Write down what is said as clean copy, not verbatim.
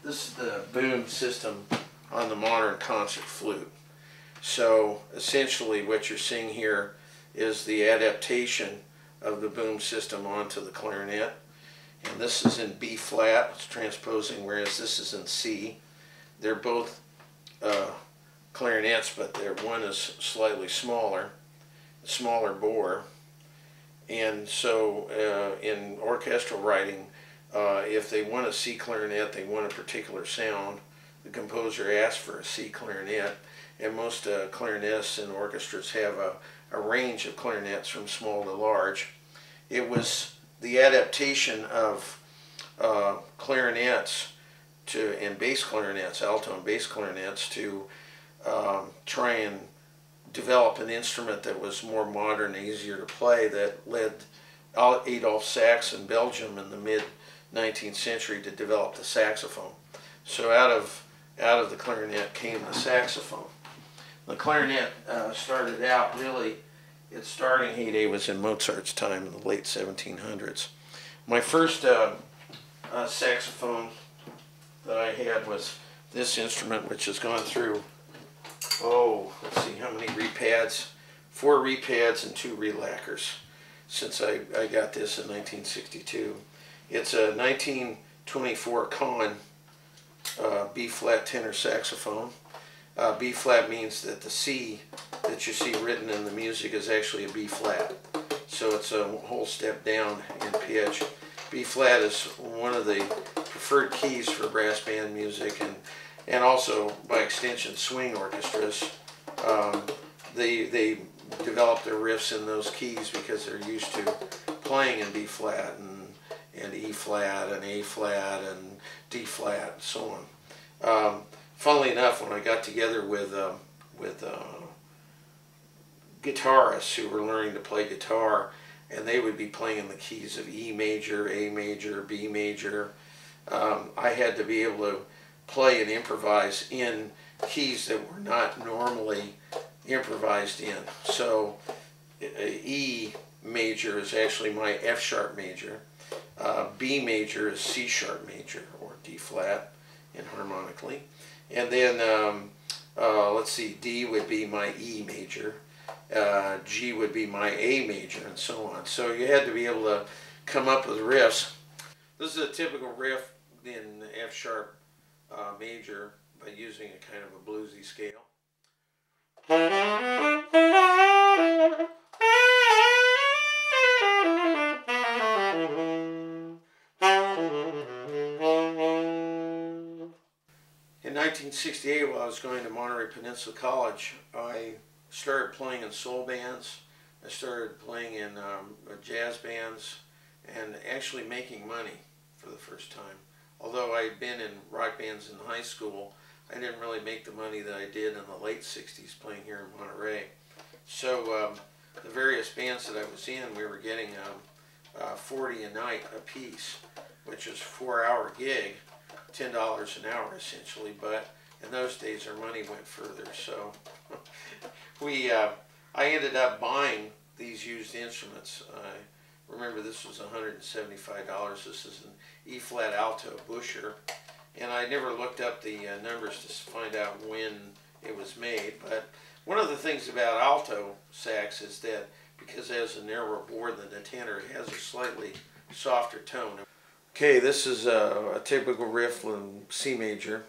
This is the boom system on the modern concert flute. So essentially what you're seeing here is the adaptation of the boom system onto the clarinet. And this is in B flat, it's transposing, whereas this is in C. They're both clarinets, but one is slightly smaller bore. And so in orchestral writing, if they want a C clarinet, they want a particular sound, the composer asks for a C clarinet, and most clarinetists and orchestras have a range of clarinets from small to large. It was the adaptation of clarinets and bass clarinets, alto and bass clarinets, to try and develop an instrument that was more modern and easier to play, that led Adolph Sax in Belgium in the mid-19th century to develop the saxophone. So out of the clarinet came the saxophone. The clarinet started out, really, its starting heyday was in Mozart's time in the late 1700s. My first saxophone that I had was this instrument, which has gone through, let's see how many repads, 4 repads and 2 relacquers since I got this in 1962. It's a 1924 Conn B flat tenor saxophone. B flat means that the C that you see written in the music is actually a B flat. So it's a whole step down in pitch. B flat is one of the preferred keys for brass band music and also by extension swing orchestras. They develop their riffs in those keys because they're used to playing in B flat and E flat and A flat and D flat and so on. Funnily enough, when I got together with guitarists who were learning to play guitar, and they would be playing in the keys of E major, A major, B major, I had to be able to play and improvise in keys that were not normally improvised in. So E major is actually my F sharp major. B major is C sharp major, or D flat enharmonically. And then, let's see, D would be my E major, G would be my A major, and so on. So you had to be able to come up with riffs. This is a typical riff in F sharp major by using a kind of a bluesy scale. In 1968, while I was going to Monterey Peninsula College, I started playing in soul bands. I started playing in jazz bands and actually making money for the first time. Although I had been in rock bands in high school, I didn't really make the money that I did in the late 60s playing here in Monterey. So the various bands that I was in, we were getting $40 a night a piece, which is a 4-hour gig, $10 an hour essentially, but in those days our money went further. So I ended up buying these used instruments. I remember this was $175. This is an E flat alto busher, and I never looked up the numbers to find out when it was made. But one of the things about alto sax is that because it has a narrower bore than the tenor, it has a slightly softer tone. Okay, this is a typical riff in C major.